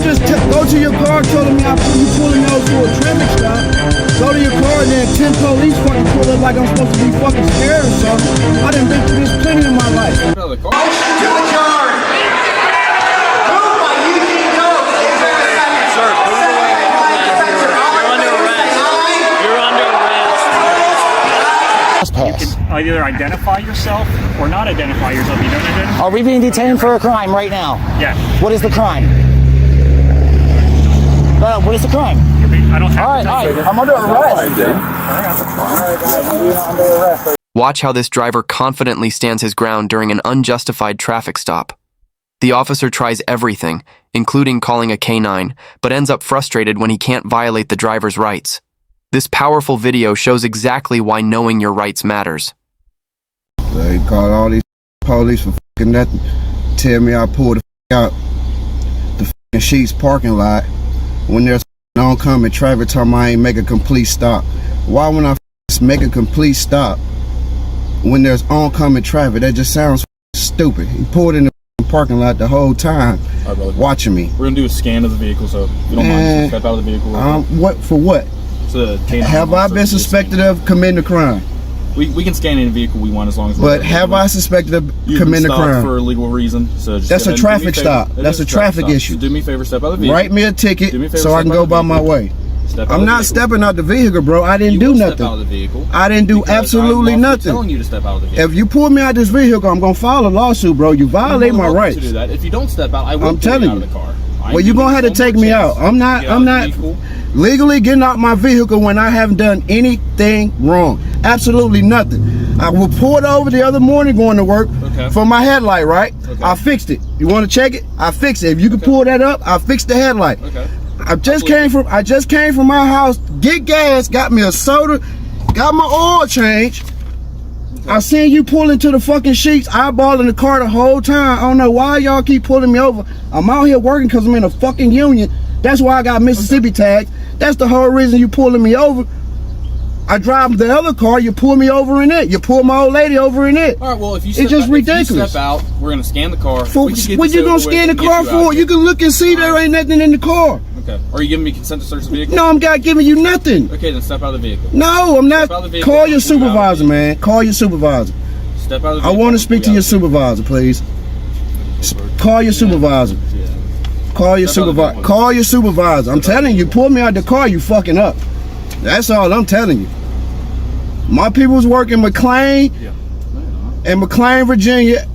just go to your car telling me you pulling me over for a traffic stop. Go to your car and then 10 police fucking pull up like I'm supposed to be fucking scared or something. I done been through this plenty in my life. Motion to adjourn. Move by Eugene Jones. Sir, move away. You're under arrest. You're under arrest. You can either identify yourself or not identify yourself. You don't identify. Are we being detained for a crime right now? Yes. What is the crime? What is the crime? I don't have all right. I'm under arrest. Watch how this driver confidently stands his ground during an unjustified traffic stop. The officer tries everything, including calling a K-9, but ends up frustrated when he can't violate the driver's rights. This powerful video shows exactly why knowing your rights matters. They called all these police for fucking nothing. Tell me I pulled the out the fucking Sheets parking lot when there's oncoming traffic talking about I ain't make a complete stop. Why when I make a complete stop when there's oncoming traffic? That just sounds stupid. He pulled in the parking lot the whole time, watching me. We're gonna do a scan of the vehicle, so if you don't mind, step out of the vehicle. What for? What? Have I been suspected of committing a crime? We can scan any vehicle we want as long as. But have I suspected of committing a crime for a legal reason? So just that's a traffic stop. That's a traffic issue. So do me a favor, step out of the vehicle. Write me a ticket so I can go by my way. I'm not stepping out the vehicle, bro. I didn't do nothing. Step out of the vehicle. I didn't do absolutely nothing. I'm telling you to step out of the vehicle. If you pull me out of this vehicle, I'm gonna file a lawsuit, bro. You violate my rights. To do that. If you don't step out, I will pull you out of the car. Well, you're gonna have to take me out. I'm not legally getting out my vehicle when I haven't done anything wrong. Absolutely nothing. I was pulled over the other morning going to work for my headlight, right? I fixed it. You want to check it? I fixed it. If you can pull that up, I fixed the headlight. I just came from my house, get gas, got me a soda, got my oil change. I seen you pull into the fucking Sheets, eyeballing the car the whole time. I don't know why y'all keep pulling me over. I'm out here working because I'm in a fucking union. That's why I got Mississippi tags. That's the whole reason you pulling me over. I drive the other car, you pull me over in it. You pull my old lady over in it. All right, well, if you it's just ridiculous. If you step out, we're gonna scan the car. What you gonna scan the car for? You can look and see there ain't nothing in the car. Okay. Are you giving me consent to search the vehicle? No, I'm not giving you nothing. Okay, then step out of the vehicle. No, I'm not. Call your supervisor, man. Call your supervisor. Step out of the vehicle. I want to speak to your supervisor, please. Call your supervisor. Call your supervisor. Call your supervisor. I'm telling you, pull me out the car, you fucking up. That's all I'm telling you. My people's work in McLean and McLean, Virginia.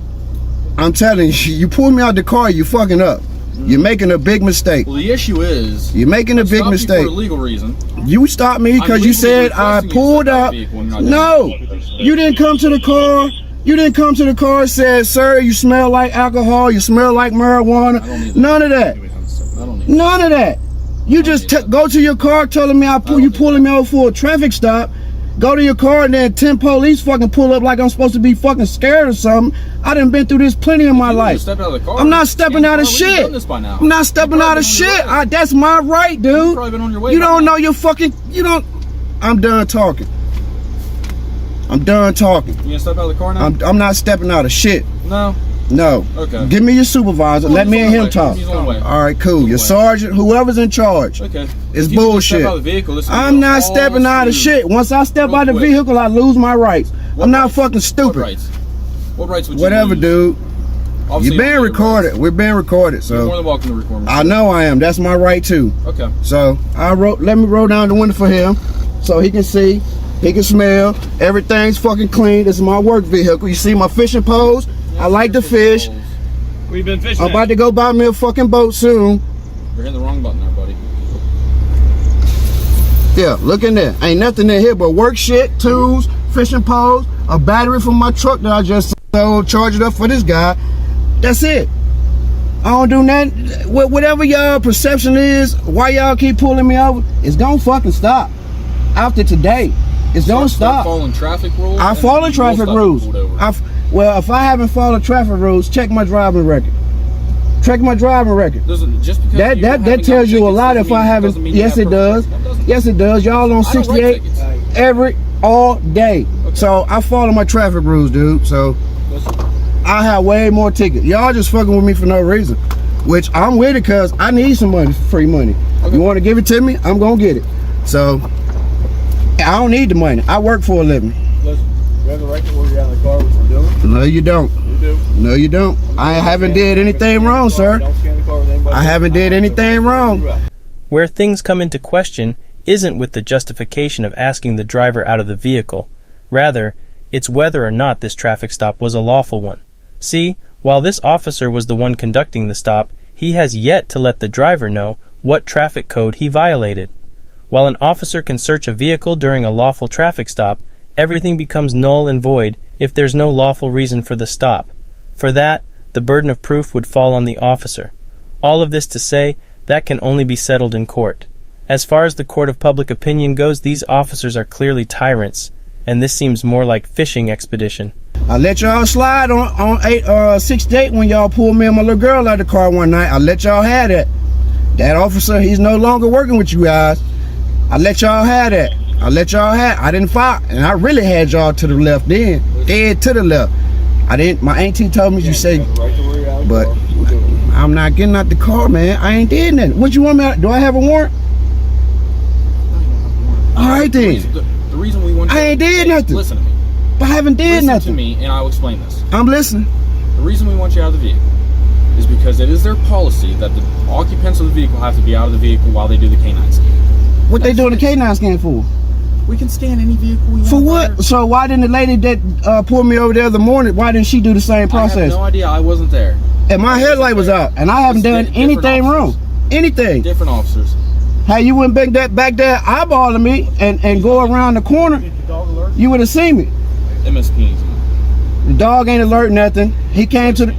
I'm telling you, you pull me out the car, you fucking up. You're making a big mistake. Well, the issue is you're making a big mistake. For a legal reason. You stopped me because you said I pulled up. No, you didn't come to the car. You didn't come to the car and said, sir, you smell like alcohol, you smell like marijuana. None of that. None of that. You just go to your car telling me you pulling me over for a traffic stop. Go to your car and then 10 police fucking pull up like I'm supposed to be fucking scared or something. I done been through this plenty in my life. I'm not stepping out of shit. I'm not stepping out of shit. That's my right, dude. You don't know your fucking, I'm done talking. I'm done talking. You gonna step out of the car now? I'm not stepping out of shit. No? No. Okay. Give me your supervisor. Let me and him talk. All right, cool. Your sergeant, whoever's in charge. Okay. It's bullshit. I'm not stepping out of shit. Once I step out of the vehicle, I lose my rights. I'm not fucking stupid. What rights? What rights would you Whatever, lose? Dude. You're being recorded. We're being recorded. So you're more than welcome to record me. I know I am. That's my right too. Okay. So let me roll down the window for him so he can see. He can smell. Everything's fucking clean. This is my work vehicle. You see my fishing poles? I like to fish. We've been fishing. I'm about to go buy me a fucking boat soon. You're hitting the wrong button there, buddy. Yeah, look in there. Ain't nothing in here but work shit, tools, fishing poles, a battery from my truck that I just sold, charge it up for this guy. That's it. I don't do nothing. Whatever y'all perception is, why y'all keep pulling me over, it's gonna fucking stop. After today, it's gonna stop. Following traffic rules. I follow traffic rules. Well, if I haven't followed traffic rules, check my driving record. Check my driving record. Just because that tells you a lot. If I haven't, yes it does. Yes it does. Y'all on 68 all day. Okay. So I follow my traffic rules, dude. So I have way more tickets. Y'all just fucking with me for no reason. which I'm with it because I need some money, free money. Okay. You want to give it to me? I'm gonna get it. So I don't need the money. I work for a living. Listen, you have the right to order you out of the car, which we're doing. No, you don't. You do. No, you don't. I haven't did anything wrong, sir. Don't scan the car with anybody. I haven't did anything wrong. Where things come into question isn't with the justification of asking the driver out of the vehicle. Rather, it's whether or not this traffic stop was a lawful one. See, while this officer was the one conducting the stop, he has yet to let the driver know what traffic code he violated. While an officer can search a vehicle during a lawful traffic stop, everything becomes null and void if there's no lawful reason for the stop. For that, the burden of proof would fall on the officer. All of this to say, that can only be settled in court. As far as the court of public opinion goes, these officers are clearly tyrants, and this seems more like fishing expedition. I let y'all slide on 6th date when y'all pulled me and my little girl out of the car one night. I let y'all have that. That officer, he's no longer working with you guys. I let y'all have that. I didn't fire, and I really had y'all to the left then, dead to the left. I didn't. My auntie told me, you say, but I'm not getting out the car, man. I ain't did nothing. What you want me? Do I have a warrant? All right then. The reason we want you I ain't did nothing. Listen to me. I haven't did Listen nothing. to me, and I'll explain this. I'm listening. The reason we want you out of the vehicle is because it is their policy that the occupants of the vehicle have to be out of the vehicle while they do the K-9 scan. What they doing the K-9 scan for? We can scan any vehicle we want. For what? brother. So why didn't the lady that pulled me over the other morning, why didn't she do the same I process? have no idea. I wasn't there. And my headlight was out, and I haven't done Different anything wrong. officers. Anything. Different officers. Hey, you wouldn't been back there eyeballing me and go around the corner, you would have seen me. MSPs. The dog ain't alert nothing. He came to the...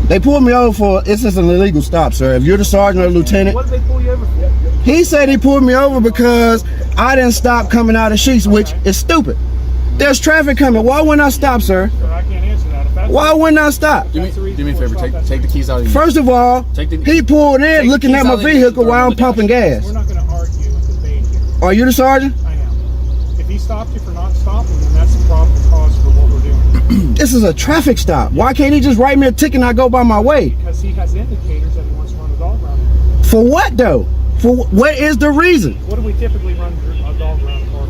They pulled me over for, it's just an illegal stop, sir. If you're the sergeant or lieutenant. What did they pull you over for? He said he pulled me over because I didn't stop coming out of sheets, which is stupid. There's traffic coming. Why wouldn't I stop, sir? I can't answer that. If that's Why wouldn't I stop? Do me a favor. Take the keys out of your First of all, he pulled in looking at my vehicle while I'm pumping gas. We're not going to argue and debate here. Are you the sergeant? I am. If he stopped you for not stopping, then that's the problem cause for what we're doing. This is a traffic stop. Why can't he just write me a ticket and I go by my way? Because he has indicators that he wants to run a dog around. For what though? For what is the reason? What do we typically run a dog around the car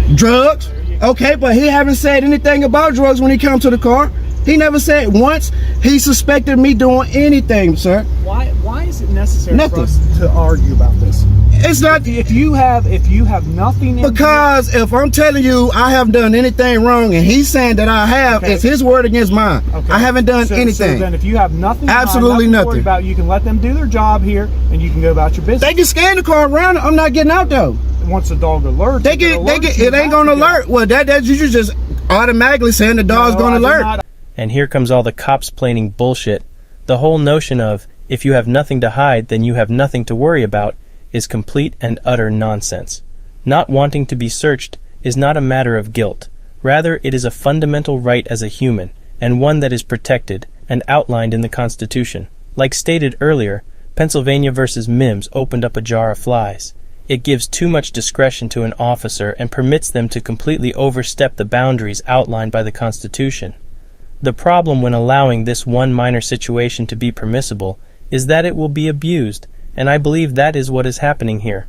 for? Drugs? Okay, but he haven't said anything about drugs when he come to the car. He never said once he suspected me doing anything, sir. Why is it necessary Nothing. for us to argue about this? It's not If you have nothing in because if I'm telling you I haven't done anything wrong and he's saying that I have, Okay. it's his word against mine. Okay. I haven't done anything. So then if you have nothing to hide, Absolutely to worry nothing. about, you can let them do their job here and you can go about your business. They can scan the car around. I'm not getting out though. Once the dog alerts, They get it ain't gonna alert. Well, that you just automatically saying the dog's gonna alert. And here comes all the cops planning bullshit. The whole notion of, if you have nothing to hide, then you have nothing to worry about, is complete and utter nonsense. Not wanting to be searched is not a matter of guilt. Rather, it is a fundamental right as a human, and one that is protected and outlined in the Constitution. Like stated earlier, Pennsylvania versus Mims opened up a jar of flies. It gives too much discretion to an officer and permits them to completely overstep the boundaries outlined by the Constitution. The problem when allowing this one minor situation to be permissible is that it will be abused, and I believe that is what is happening here.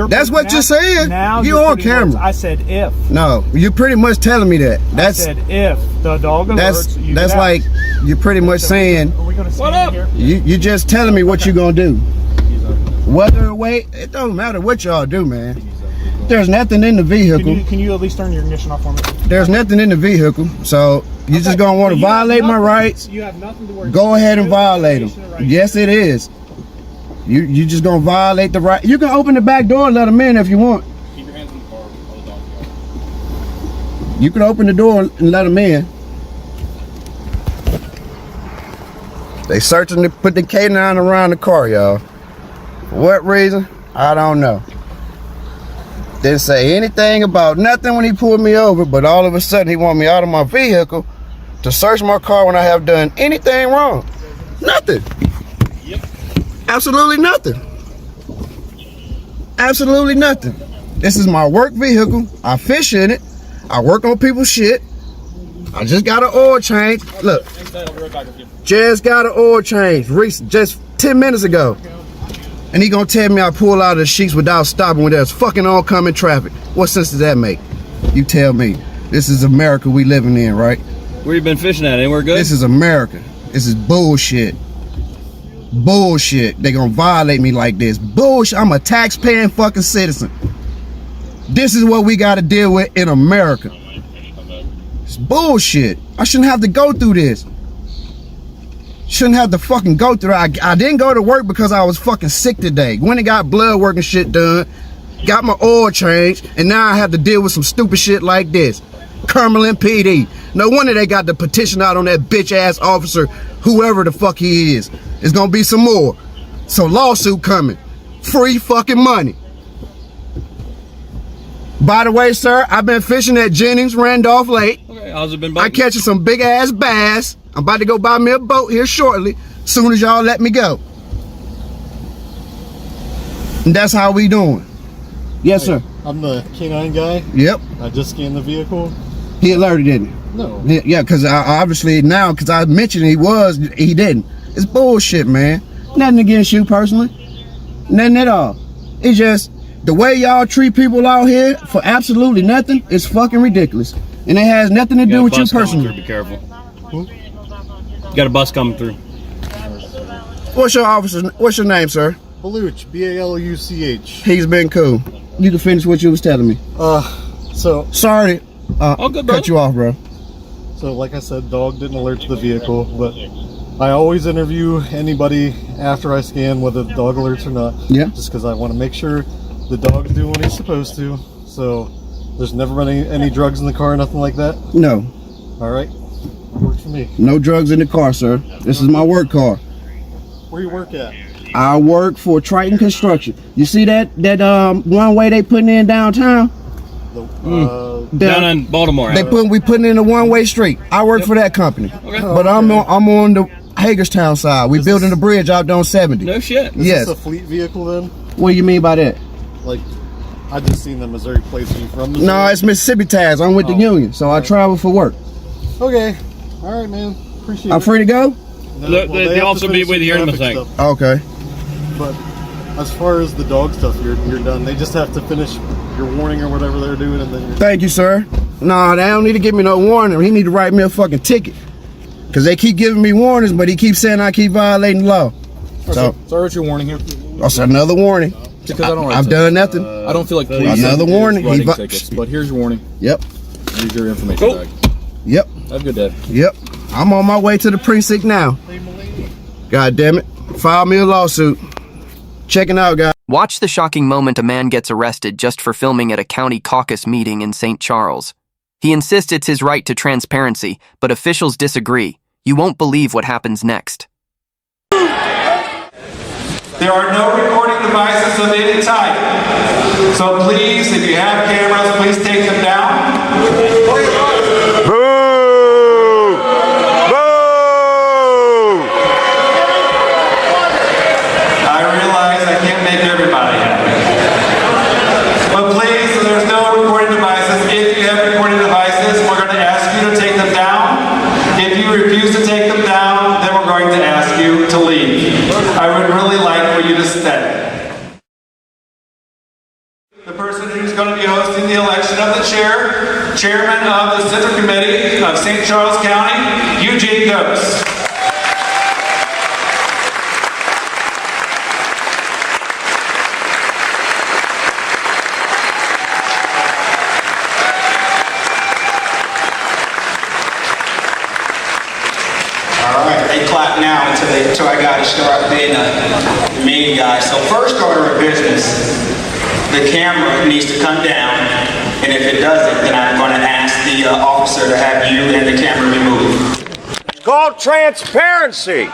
That's what you're saying. Now You you're on putting camera. words- I said if. No, you're pretty much telling me that. I said if the dog alerts, you That's get out. like you're pretty much saying Are we gonna stand What up? here? you just telling me what you're gonna do. Whether or wait, it don't matter what y'all do, man. There's nothing in the vehicle. Can you at least turn your ignition off for me? There's nothing in the vehicle, so you're just gonna want to You have violate my nothing- rights. You have nothing to worry about. Go ahead and It's a violate them. violation of rights. Yes, it is. You just gonna violate the right. You can open the back door and let them in if you want. Keep your hands in the car. Hold on. You can open the door and let them in. They searching to put the K-9 around the car, y'all. For what reason? I don't know. Didn't say anything about nothing when he pulled me over, but all of a sudden he want me out of my vehicle to search my car when I have done anything wrong. Nothing. Yep. Absolutely nothing. Absolutely nothing. This is my work vehicle. I fish in it. I work on people's shit. I just got an oil change. Look, I'll be right back with you. just got an oil change recent, just 10 minutes ago. And he gonna tell me I pull out of the sheets without stopping when there's fucking oncoming traffic. What sense does that make? You tell me. This is America we living in, right? Where you been fishing at? Anywhere good? This is America. This is bullshit. Bullshit. They gonna violate me like this. Bullshit. I'm a tax-paying fucking citizen. This is what we gotta deal with in America. It's bullshit. I shouldn't have to go through this. Shouldn't have to fucking go through that. I didn't go to work because I was fucking sick today. Went and got blood work and shit done. Got my oil changed. And now I have to deal with some stupid shit like this. Cumberland PD. No wonder they got the petition out on that bitch ass officer, whoever the fuck he is. It's gonna be some more. Some lawsuit coming. Free fucking money. By the way, sir, I've been fishing at Jennings, Randolph Lake. Okay, how's it been? I catching some big ass bass. I'm about to go buy me a boat here shortly, soon as y'all let me go. And that's how we doing. Yes, sir. I'm the K-9 guy. Yep. I just scanned the vehicle. He alerted, didn't he? No. Yeah, because obviously now, because I mentioned he didn't. It's bullshit, man. Nothing against you personally. Nothing at all. It's just the way y'all treat people out here for absolutely nothing is fucking ridiculous. And it has nothing to do with you personally. Be careful. Got a bus coming through. What's your name, sir? Baluch, B-A-L-U-C-H. He's been cool. You can finish what you was telling me. So Sorry, All good, bro. cut you off, bro. So like I said, dog didn't alert to the vehicle, but I always interview anybody after I scan, whether the dog alerts or not. Yeah. Just because I want to make sure the dog's doing what he's supposed to. So there's never been any drugs in the car, nothing like that? No, All right. Works for me. no drugs in the car, sir. This is my work car. Where you work at? I work for Triton Construction. You see that one way they putting in downtown? Down in Baltimore. We putting in a one-way street. I work for that company. Okay. But I'm on the Hagerstown side. We building a bridge out there on 70. No shit. Is Yes. this a fleet vehicle then? What do you mean by that? Like, I just seen the Missouri plates. Are you from Missouri? No, it's Mississippi tags. I'm with the union, so I travel for work. Okay. All right, man. Appreciate it. I'm free to go? No, They have to also finish be with the you in a traffic second. stuff. Okay. But as far as the dog stuff, you're done. They just have to finish your warning or whatever they're doing, and then you're Thank you, sir. No, they don't need to give me no warning. He need to write me a fucking ticket. Because they keep giving me warnings, but he keeps saying I keep violating the law. So, Sorry, what's your warning here? that's another warning. Because I don't write I've tickets. done nothing. I don't feel like police Another warning. writing He tickets, but here's your warning. Yep. Here's your information bag. Yep. Have a good day. Yep. I'm on my way to the precinct now. God damn it. File me a lawsuit. Checking out, guys. Watch the shocking moment a man gets arrested just for filming at a county caucus meeting in St. Charles. He insists it's his right to transparency, but officials disagree. You won't believe what happens next. There are no recording devices of any type. So please, if you have cameras, please take them down. I realize I can't make everybody happy. But please, there's no recording devices. If you have recording devices, we're going to ask you to take them down. If you refuse to take them down, then we're going to ask you to leave. I would really like for you to stay. The person who's going to be hosting the election of the chairman of the Central Committee of St. Charles County, Eugene Caucus. Alright, they clap now until I gotta start being a mean guy. So first order of business, the camera needs to come down, and if it doesn't, then I'm gonna ask the officer to have you and the camera removed. It's called transparency.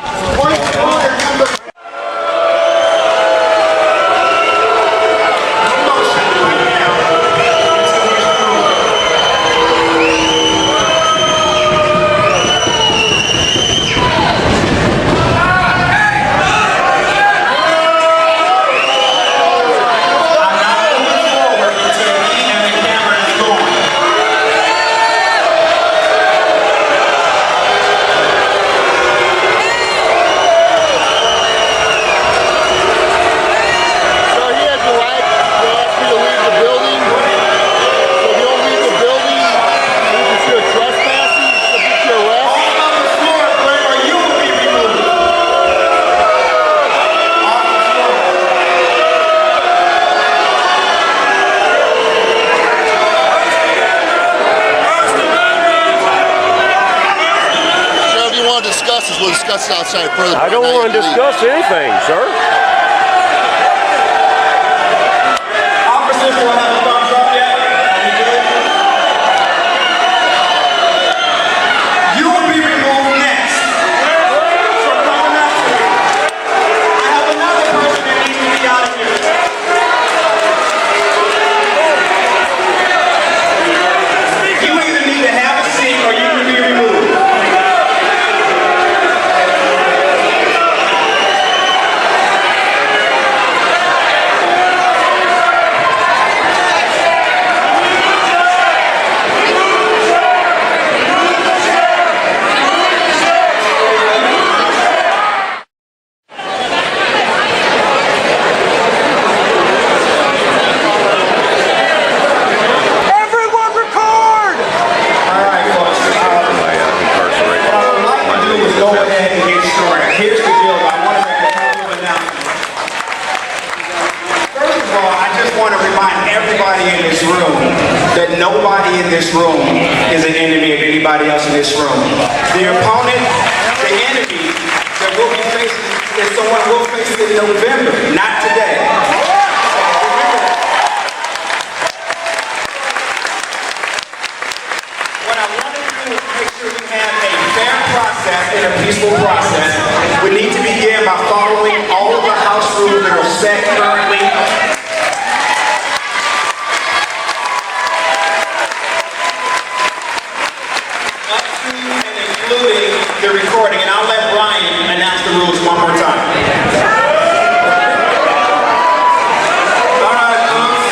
discuss is we'll discuss it outside further. I don't want to discuss anything, sir. Officers, do I have a thumbs up yet? Are we good? You will be removed next. For coming up to me. I have another person that needs to be out of here. You either need to have a seat or you can be removed. Everyone record! All right, folks. What I would like to do is go ahead and get started. Here's the deal. I want to make a couple of announcements. First of all, I just want to remind everybody in this room that nobody in this room is an enemy of anybody else in this room. The opponent, the enemy that we'll be facing is someone we'll face in November, not today. What I want to do is make sure we have a fair process and a peaceful process. We need to begin by following all of the house rules that are set currently. Up to and including the recording. And I'll let Ryan announce the rules one more time. All right, folks.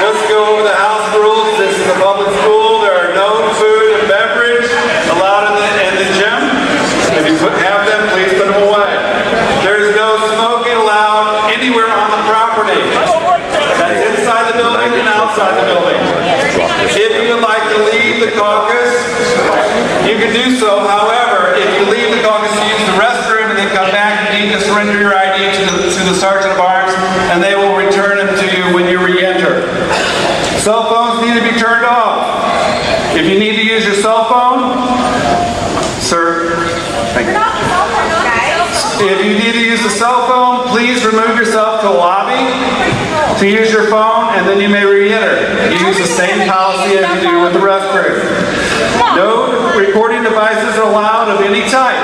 Let's go over the house rules. This is a public school. There are no food and beverage allowed in the gym. If you have them, please put them away. There is no smoking allowed anywhere on the property. That's inside the building and outside the building. If you would like to leave the caucus, you can do so. However, if you leave the caucus to use the restroom and then come back, you need to surrender your ID to the sergeant of arms, and they will return them to you when you re-enter. Cell phones need to be turned off. If you need to use your cell phone, sir, thank you. If you need to use the cell phone, please remove yourself to the lobby to use your phone, and then you may re-enter. You use the same policy as you do with the restroom. No recording devices are allowed of any type.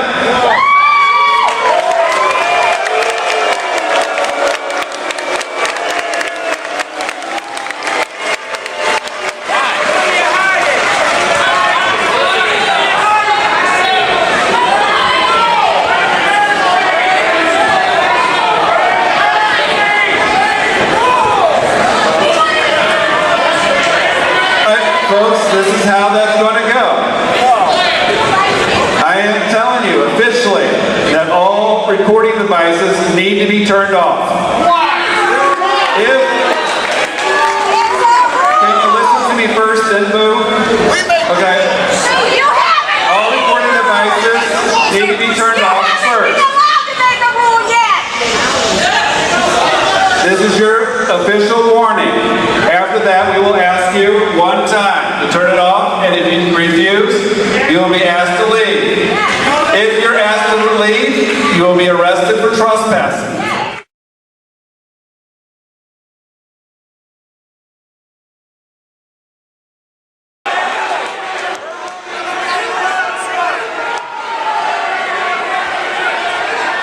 Folks, this is how that's going to go. I am telling you officially that all recording devices need to be turned off. If, can you listen to me first, then move? Okay. All recording devices need to be turned off first. This is your official warning. After that, we will ask you one time to turn it off, and if you refuse, you will be asked to leave. If you're asked to leave, you will be arrested for trespassing.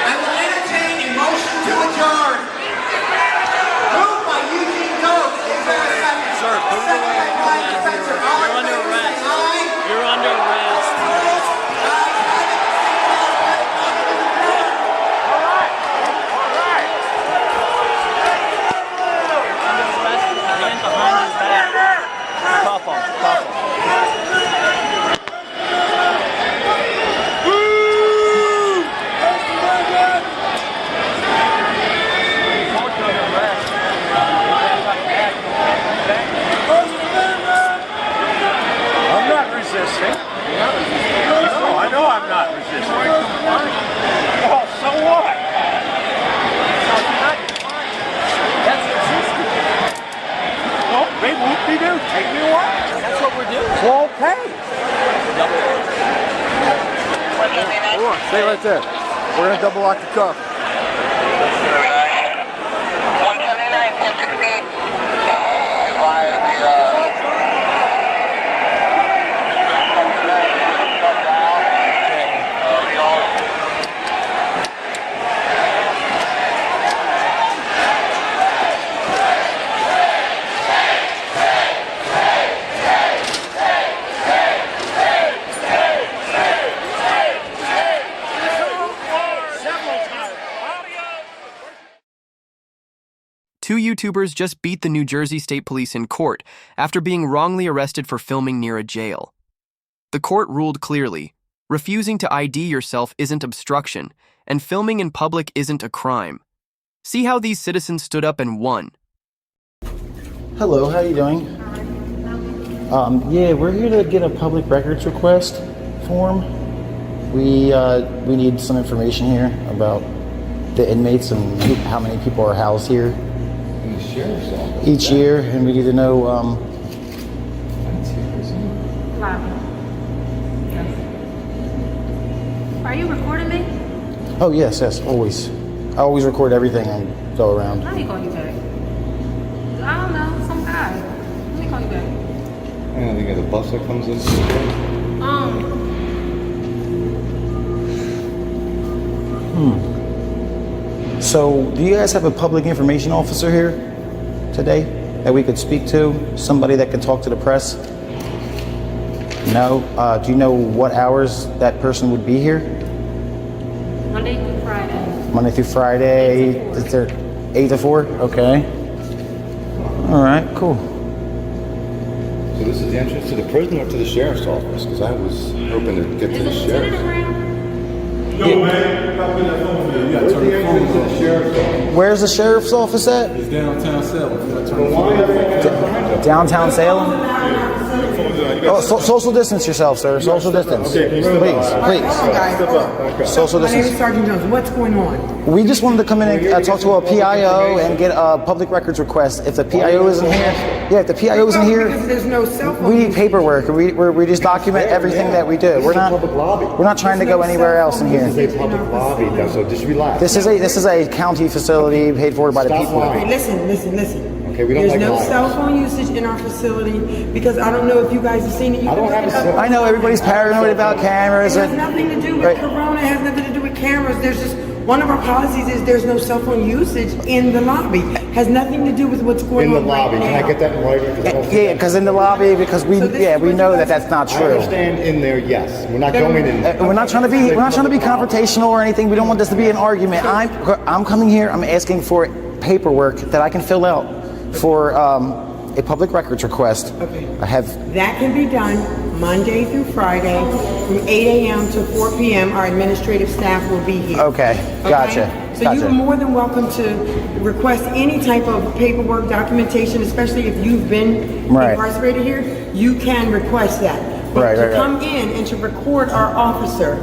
I will entertain a motion to adjourn. Moved by Eugene Doak. Is there a second? Sir, second by Spencer. All in favor, say aye. You're under arrest. Opposed? Ayes have it. Stay right there. We're gonna double lock the cuff. 179, 1060. Two YouTubers just beat the New Jersey State Police in court after being wrongly arrested for filming near a jail. The court ruled clearly, refusing to ID yourself isn't obstruction, and filming in public isn't a crime. See how these citizens stood up and won. Hello, how you doing? Yeah, we're here to get a public records request form. We need some information here about the inmates and how many people are housed here each year, and we need to know. Are you recording me? Oh yes, always. I always record everything and go around. Let me call you back. I don't know, some guy. Let me call you back. I don't think there's a bus that comes in. So, do you guys have a public information officer here today that we could speak to? Somebody that could talk to the press? No? Do you know what hours that person would be here? Monday through Friday. Monday through Friday? Is there 8 to 4? Okay. All right, cool. So this is the entrance to the prison or to the sheriff's office? Because I was hoping to get to the sheriff's. Where's the sheriff's office at? It's downtown Salem. Downtown Salem? Oh, social distance yourself, sir. Social distance. Please. Social My name is distance. Sergeant Jones. What's going on? We just wanted to come in and talk to a PIO and get a public records request. If the PIO isn't here, if the PIO isn't here, Because there's no cell phone. we need paperwork. We just document everything that we do. We're not trying to go anywhere else in here. This is a public lobby, though, so just relax. This is a county facility paid for by the people. Okay, listen. Okay, we don't There's like no liars. cell phone usage in our facility because I don't know if you guys have seen it. I don't have a cell phone. I know everybody's paranoid about cameras. It has nothing to do with Corona. It has nothing to do with cameras. There's just one of our policies is there's no cell phone usage in the lobby. Has nothing to do with what's going In the on lobby, right can now. I get that in writing? Yeah, because in the lobby, because we know that that's not I true. understand in there, yes. We're not going in. We're not trying to be confrontational or anything. We don't want this to be an argument. I'm coming here. I'm asking for paperwork that I can fill out for a public records request. Okay. I have. That can be done Monday through Friday from 8 a.m. to 4 p.m. Our administrative staff will be here. Okay, gotcha. So you're more than welcome to request any type of paperwork, documentation, especially if you've been incarcerated here, you can request that. But to come in and to record our officer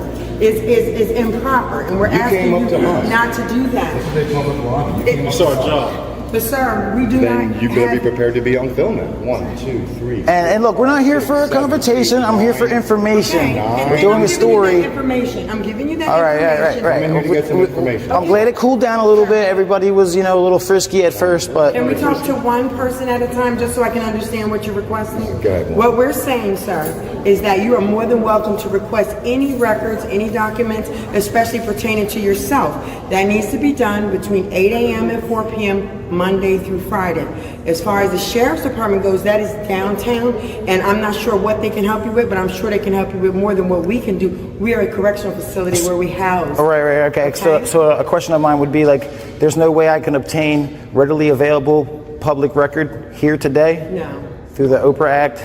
is improper, and we're asking you not to do that. You saw a job. But sir, we do Then not you better be have- prepared to be on film then. 1, 2, 3. And look, we're not here for a confrontation. I'm here for information. Okay. We're doing a story. I'm giving you that All right, information. right. I'm here to get some information. I'm glad it cooled down a little bit. Everybody was, a little frisky at first, but. Can we talk to one person at a time just so I can understand what you're requesting? Go ahead. What we're saying, sir, is that you are more than welcome to request any records, any documents, especially pertaining to yourself. That needs to be done between 8 a.m. and 4 p.m. Monday through Friday. As far as the sheriff's department goes, that is downtown, and I'm not sure what they can help you with, but I'm sure they can help you with more than what we can do. We are a correctional facility where we house. Right, okay. So a question of mine would be there's no way I can obtain readily available public record here today? No. Through the Oprah Act?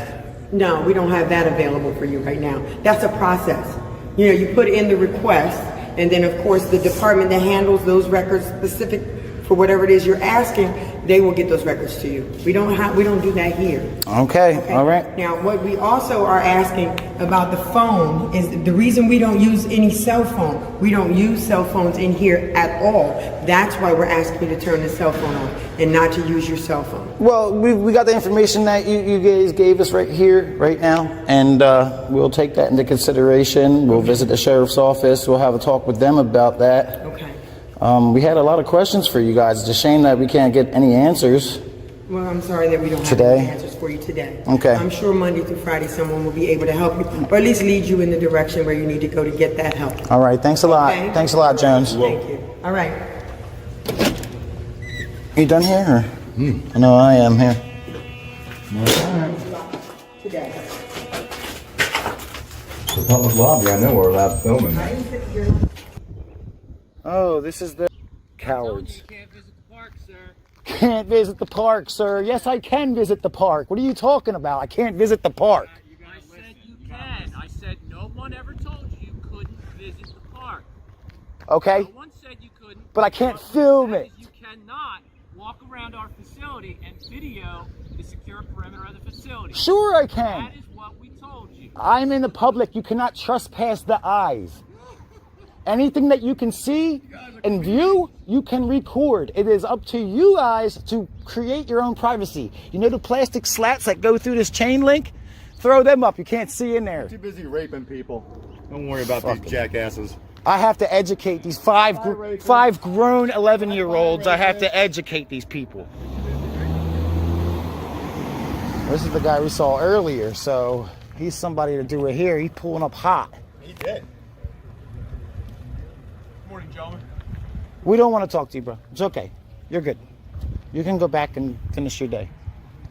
No, we don't have that available for you right now. That's a process. You put in the request, and then of course the department that handles those records specific for whatever it is you're asking, they will get those records to you. We don't do that here. Okay. All right. Now, what we also are asking about the phone is the reason we don't use any cell phone. We don't use cell phones in here at all. That's why we're asking you to turn the cell phone on and not to use your cell phone. Well, we got the information that you guys gave us right here, right now, and we'll take that into consideration. We'll visit the sheriff's office. We'll have a talk with them about that. Okay. We had a lot of questions for you guys. It's a shame that we can't get any answers. Well, I'm sorry that we don't have Today? any answers for you today. Okay. I'm sure Monday through Friday someone will be able to help you, or at least lead you in the direction where you need to go to get that help. All right. Thanks a lot. Okay. Thanks a lot, Jones. Thank you. All right. You done here? Or? I know I am here. Today. The public lobby, I know we're allowed to film in there. Oh, this is the cowards. Can't visit the park, sir. Yes, I can visit the park. What are you talking about? I can't visit the park. I said you can. I said no one ever told you you couldn't visit the park. Okay. No one said you couldn't. But I can't film it. You cannot walk around our facility and video the secure perimeter of the facility. Sure I can. That is what we told you. I'm in the public. You cannot trespass the eyes. Anything that you can see and view, you can record. It is up to you guys to create your own privacy. You know the plastic slats that go through this chain link? Throw them up. You can't see in there. Too busy raping people. Don't worry about these jackasses. I have to educate these five grown 11-year-olds. I have to educate these people. This is the guy we saw earlier, so he's somebody to do it here. He's pulling up hot. He did. Morning, gentlemen. We don't want to talk to you, bro. It's okay. You're good. You can go back and finish your day.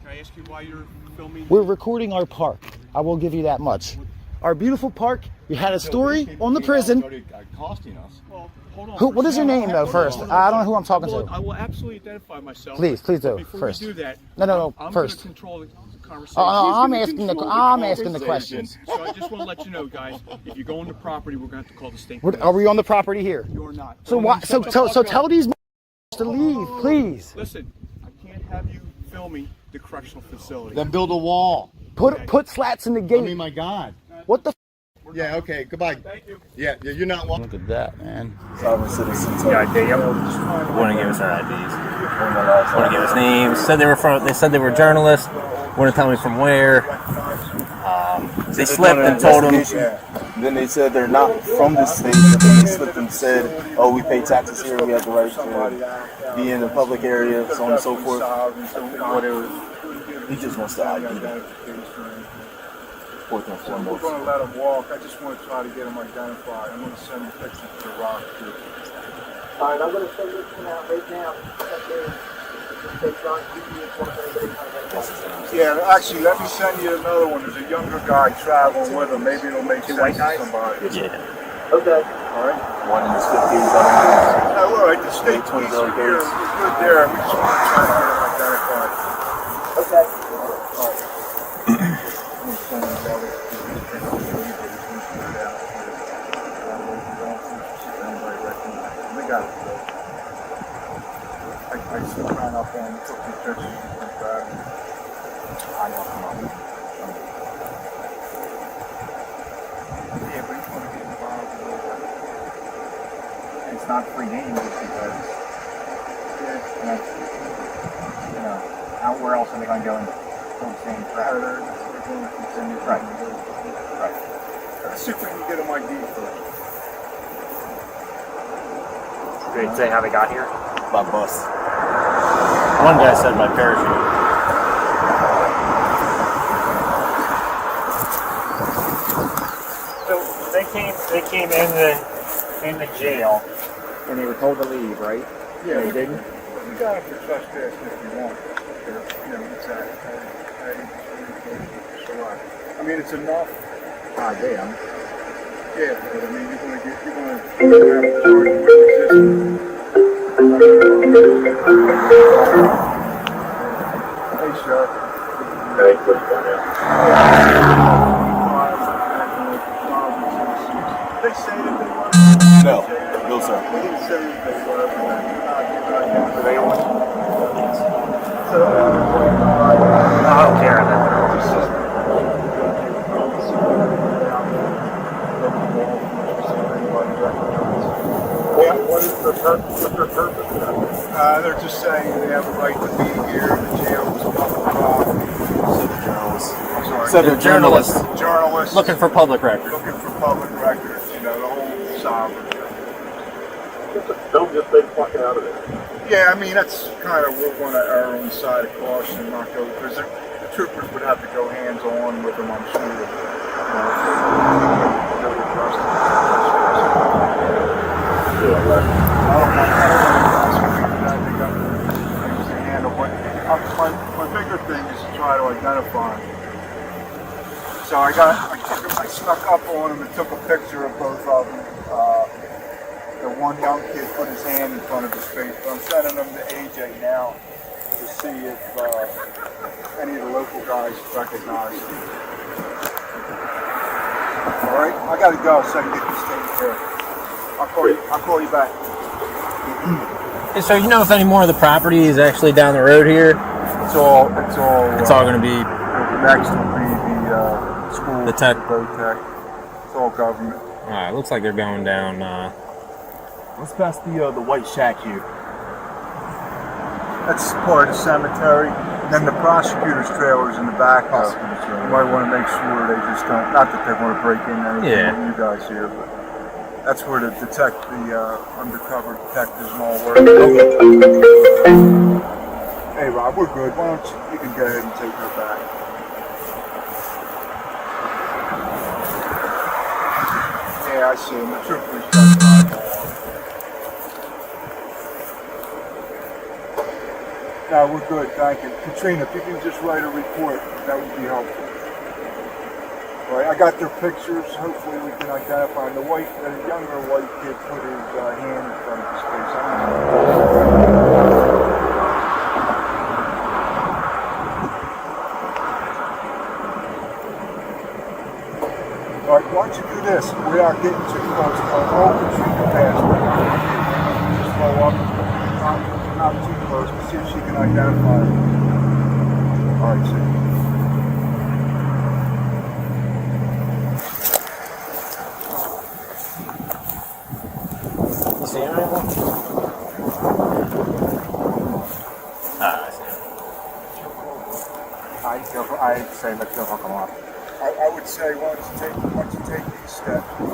Can I ask you why you're filming? We're recording our park. I will give you that much. Our beautiful park. We had a story on the prison. Costing us. Well, hold on. What is your name, though, first? I don't know who I'm talking to. I will absolutely identify myself. Please do, Before first. we do that, No, I'm first. going to control the conversation. Oh, no, I'm asking the questions. So I just want to let you know, guys, if you go on the property, we're going to have to call the state. Are we on the property here? You're not. So why? So tell these to leave, please. Listen, I can't have you filming the correctional facility. Then build a wall. Put slats in the gate. I mean, my God. What the? Yeah, okay, goodbye. Thank you. Yeah, you're not welcome. Look at that, man. Sovereign citizens. Yeah, ID. Yep. Wouldn't give us our IDs. Wouldn't give us names. They said they were journalists. Wouldn't tell me from where. They slipped and told them. Then they said they're not from this state. And then they slipped and said, "Oh, we pay taxes here. We have the right to be in the public area, so on and so forth." Whatever. He just wants to ID them. Fourth and So we're foremost. going to let them walk. I just want to try to get them identified. I'm going to send you pictures to the rock too. All right, I'm going to send this one out right now. Yeah, actually, let me send you another one. There's a younger guy traveling with him. Maybe it'll make sense to somebody. Yeah. Okay. All right. One in his 50s, other in his All right, the state police are here. We're good there. We just want to try to get them identified. Okay. All right. We got it. I still ran up and took the pictures and back. I know. Yeah, but you want to get involved a little bit. It's not free game because, where else are they going to go and do the same crap? They're going to continue. Right. Let's see if we can get them ID first. Did they say how they got here? by bus. One guy said by parachute. So they came in the jail and they were told to leave, right? Yeah, they didn't. You got to trespass if you want. I mean, it's enough. Damn. Yeah, but I mean, you're gonna have to charge with resistance. Hey, Sheriff. Hey, what's going on? They say that they were. No, sir. They didn't say that they were. They were. I don't care about What is the purpose of their purpose? They're just saying they have a right to be here. The jail is public property. So they're journalists. Journalists. Looking for public records. Looking for public records, you know, the whole sovereign thing. Don't just stay fucking out of it. Yeah, I mean, that's kind of, we're going to err on the side of caution, not go, because the troopers would have to go hands-on with them, I'm sure. My bigger thing is to try to identify them. So I snuck up on them and took a picture of both of them. The one young kid put his hand in front of his face, but I'm sending them to AJ now to see if any of the local guys recognize him. All right, I gotta go so I can get this taken care of. I'll call you back. And so you know if any more of the property is actually down the road here? It's all going to be next will be the school, the tech. boat tech. It's all government. All right, looks like they're going down. Let's pass the white shack here. That's part of the cemetery. And then the prosecutor's trailer's in the back. You might want to make sure they just don't. Not that they want to break in anything with you guys here, but that's where the undercover detectives and all work. Hey Rob, we're good. Why don't you can go ahead and take her back. Yeah, I see him. The trooper's got an eyeball. No, we're good, thank you. Katrina, if you can just write a report, that would be helpful. All right, I got their pictures. Hopefully we can identify them. The younger white kid put his hand in front of his face. All right, why don't you do this? Without getting too close, roll Katrina past me. Just roll up, not too close, but see if she can identify him. All right, see. You see him anymore? I see him. I'd say let's go hook them up. I would say once you take these steps, you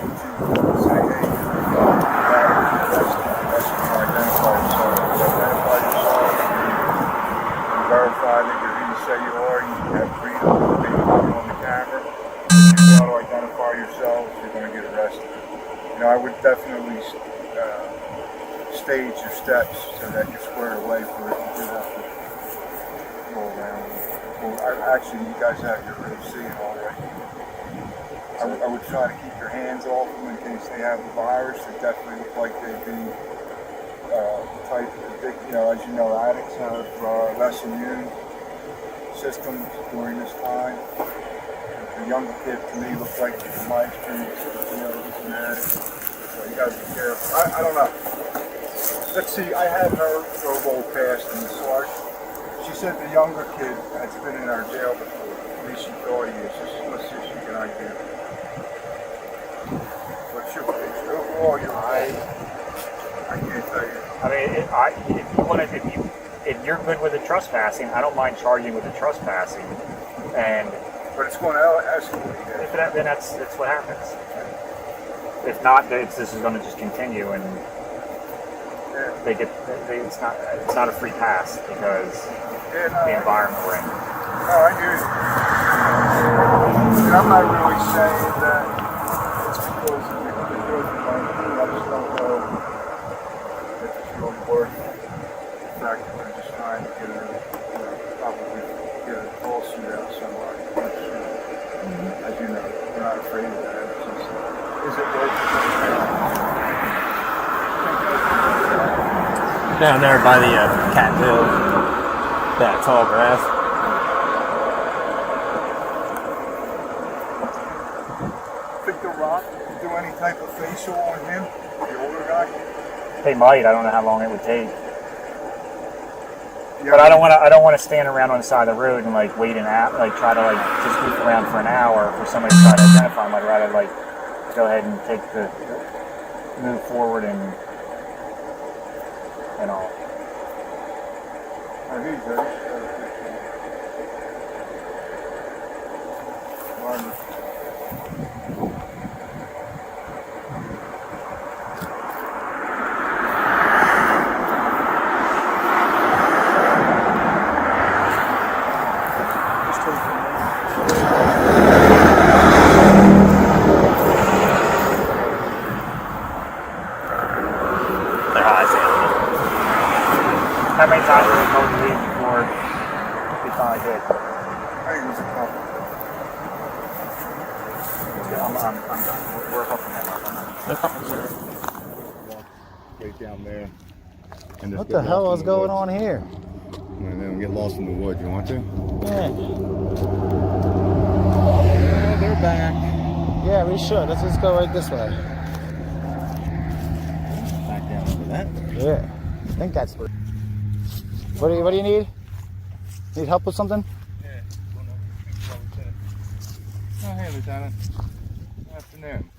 say, hey, identify yourself, verify that you're who you say you are, you have freedom to be on the camera. If you want to identify yourselves, you're going to get arrested. You know, I would definitely stage your steps so that you're squared away for it. You do have to go around. Well, actually, you guys have your OC already. I would try to keep your hands off them in case they have the virus. They definitely look like they'd be type of, you know, as you know, addicts have less immune systems during this time. The younger kid to me looked like, from my experience, you know, he's an addict. So you gotta be careful. I don't know. Let's see, I had her go roll past in the SWAT. She said the younger kid has been in our jail before. At least she thought he is. Let's see if she can identify. What's your picture? Overall, you're right. I can't tell you. I mean, if you're good with the trespassing, I don't mind charging with the trespassing. But it's going to escalate. Then that's what happens. If not, this is going to just continue, and it's not a free pass because the environment we're in. No, I hear you. And I'm not really saying that it's because of the good. I just don't know if it's really worth the fact that we're just trying to get probably get a lawsuit out of somebody. As you know, we're not afraid of that. It's just, is it worth it? Down there by the cattail, that tall grass. Think the Rock do any type of facial on him, the older guy? They might. I don't know how long it would take. But I don't want to stand around on the side of the road and like wait an hour, like try to like just goof around for an hour for somebody to try to identify them. I'd rather like go ahead and move forward and all. How many times were we told to leave before we finally did? I think it was a couple. I'm done. We're hooking that up. Right down there. And What the hell is going on here? And then get lost in the woods. You want to? Yeah. Yeah, they're back. Yeah, we should. Let's just go right this way. Back down over that. Yeah. I think that's where. What do you need? Need help with something? Yeah. Oh, hey, Lieutenant. Good afternoon.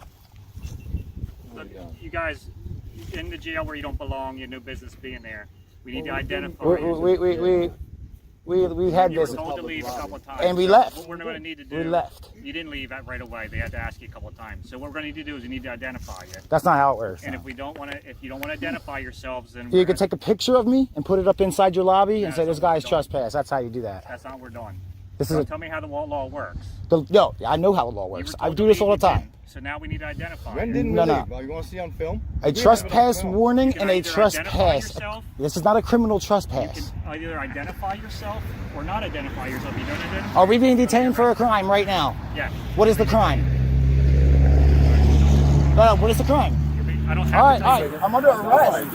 Look, you guys in the jail where you don't belong. You have no business being there. We need to identify. We had you were this. told to leave a couple of times. And we left. What we're going to need to do. We left. You didn't leave right away. They had to ask you a couple of times. So what we're going to need to do is we need to identify you. That's not how it works. And if you don't want to identify yourselves, then You can take a picture of me and put it up inside your lobby and say this guy's trespass. That's how you do that. That's not what we're doing. This So is tell me how the law works. no, I know how the law works. I do this all the time. So now we need to identify. When you. didn't we No, leave? no. You want to see on film? A trespass warning You and can a either identify trespass. yourself. This is not a criminal You trespass. can either identify yourself or not identify yourself. You don't identify. Are we being detained for a crime right now? Yeah. What is the crime? No, what is the crime? I don't have All right, to all tell right. you. I'm under arrest.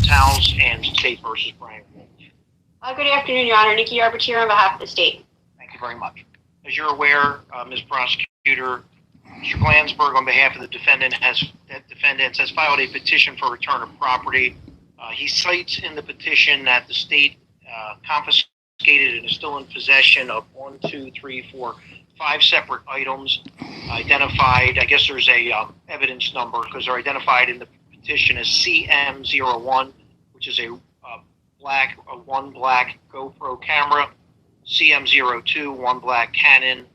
Towns and State versus Brian. Good afternoon, Your Honor. Nikki Arbiter on behalf of the state. Thank you very much. As you're aware, Ms. Prosecutor, Mr. Glansberg, on behalf of the defendants, has filed a petition for return of property. He cites in the petition that the state confiscated and is still in possession of 5 separate items identified. I guess there's a evidence number because they're identified in the petition as CM01, which is one black GoPro camera, CM02, one black Canon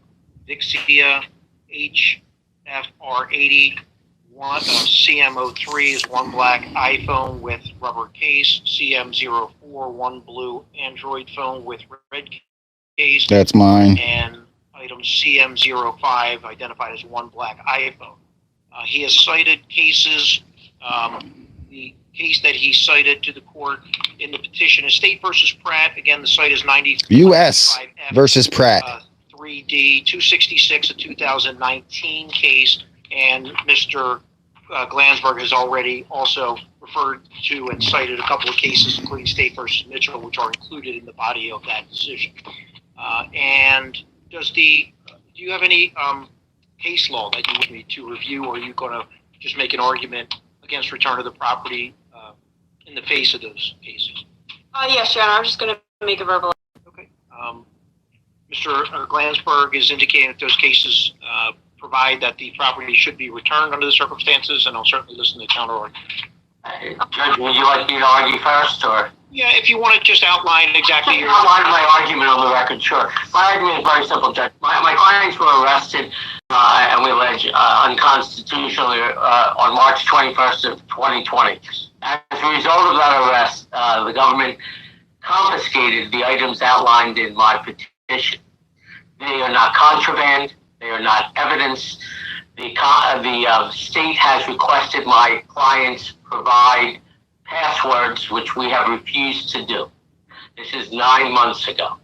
Vixia HFR80, CM03 is one black iPhone with rubber case, CM04, one blue Android phone with red case. That's mine. And item CM05 identified as one black iPhone. He has cited cases. The case that he cited to the court in the petition is State versus Pratt. Again, the site is 90 U.S. versus Pratt. 3D 266, a 2019 case, and Mr. Glansberg has already also referred to and cited a couple of cases, including State versus Mitchell, which are included in the body of that decision. And do you have any case law that you want me to review, or are you going to just make an argument against return of the property in the face of those cases? Yes, Your Honor. I'm just going to make a verbal. Okay. Mr. Glansberg is indicating that those cases provide that the property should be returned under the circumstances, and I'll certainly listen to counter argument. Judge, would you like me to argue first, or? Yeah, if you want to just outline exactly your... Outline my argument on the record, sure. My argument is very simple, Judge. My clients were arrested, and we allege unconstitutionally on March 21st of 2020. As a result of that arrest, the government confiscated the items outlined in my petition. They are not contraband. They are not evidence. The state has requested my clients provide passwords, which we have refused to do. This is 9 months ago.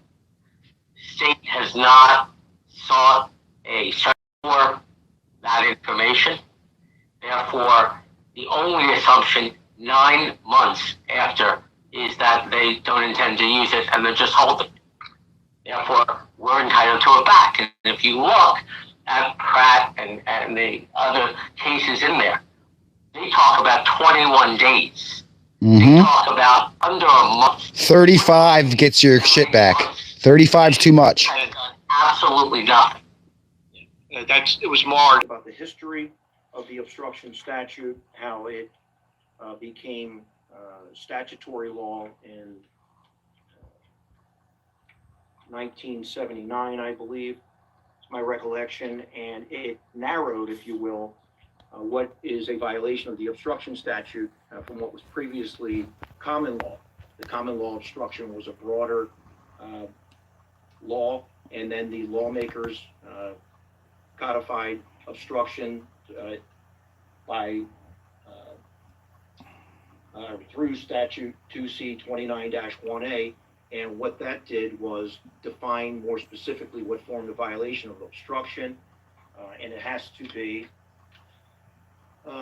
The state has not sought a search for that information. Therefore, the only assumption 9 months after is that they don't intend to use it and they're just holding it. Therefore, we're entitled to it back. And if you look at Pratt and the other cases in there, they talk about 21 days. They talk about under a month. 35 gets your shit back. 35's too much. Absolutely nothing. It was March. About the history of the obstruction statute, how it became statutory law in 1979, I believe. It's my recollection, and it narrowed, if you will, what is a violation of the obstruction statute from what was previously common law. The common law obstruction was a broader law, and then the lawmakers codified obstruction by through statute 2C 29-1A, and what that did was define more specifically what formed a violation of obstruction, and it has to be give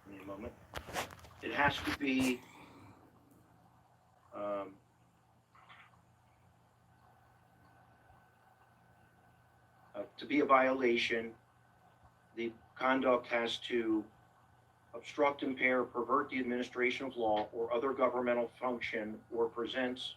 me a moment. It has to be to be a violation. The conduct has to obstruct, impair, pervert the administration of law or other governmental function, or prevents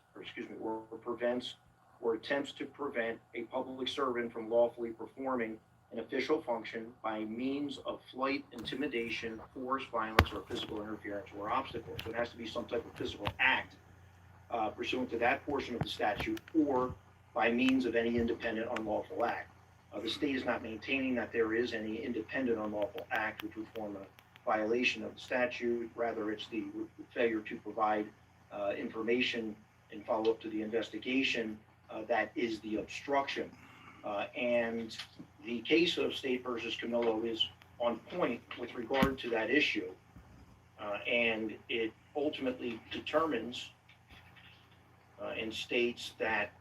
or attempts to prevent a public servant from lawfully performing an official function by means of flight, intimidation, force, violence, or physical interference or obstacle. So it has to be some type of physical act pursuant to that portion of the statute, or by means of any independent unlawful act. The state is not maintaining that there is any independent unlawful act which would form a violation of the statute. Rather, it's the failure to provide information and follow up to the investigation that is the obstruction. And the case of State versus Camillo is on point with regard to that issue. And it ultimately determines and states that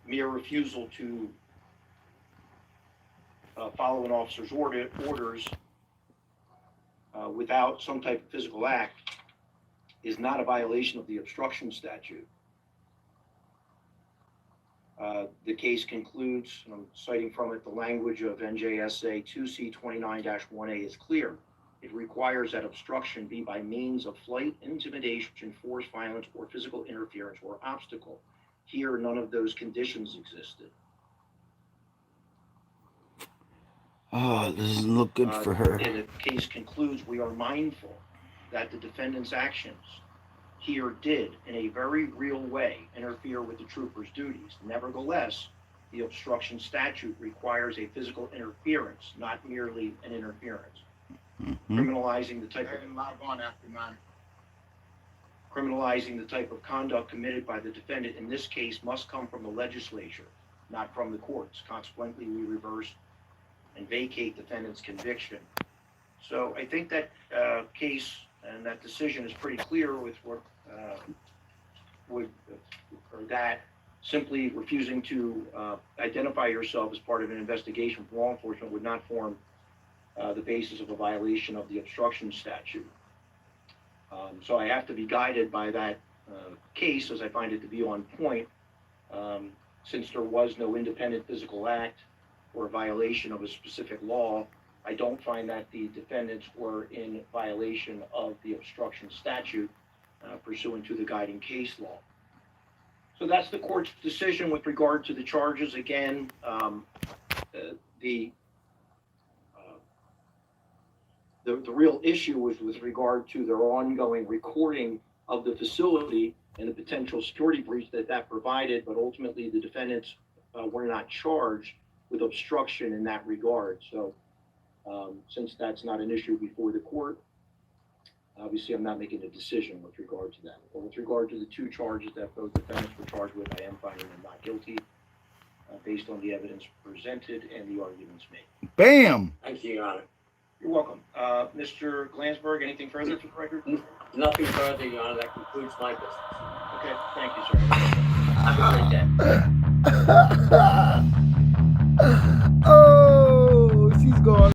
mere refusal to follow an officer's orders without some type of physical act is not a violation of the obstruction statute. The case concludes, and I'm citing from it, the language of NJSA 2C 29-1A is clear. It requires that obstruction be by means of flight, intimidation, force, violence, or physical interference or obstacle. Here, none of those conditions existed. Oh, this doesn't look good for her. And the case concludes, we are mindful that the defendant's actions here did, in a very real way, interfere with the trooper's duties. Nevertheless, the obstruction statute requires a physical interference, not merely an interference. Criminalizing the type of conduct committed by the defendant in this case must come from the legislature, not from the courts. Consequently, we reverse and vacate defendant's conviction. So I think that case and that decision is pretty clear with what that simply refusing to identify yourself as part of an investigation from law enforcement would not form the basis of a violation of the obstruction statute. So I have to be guided by that case, as I find it to be on point, since there was no independent physical act or a violation of a specific law. I don't find that the defendants were in violation of the obstruction statute pursuant to the guiding case law. So that's the court's decision with regard to the charges. Again, the real issue was with regard to their ongoing recording of the facility and the potential security breach that provided, but ultimately the defendants were not charged with obstruction in that regard. So since that's not an issue before the court, obviously I'm not making a decision with regard to that. But with regard to the two charges that both defendants were charged with, I am finding them not guilty based on the evidence presented and the arguments made. Bam! Thank you, Your Honor. You're welcome. Mr. Glansberg, anything further for the record? Nothing further, Your Honor. That concludes my business. Okay, thank you, sir. Have a great day.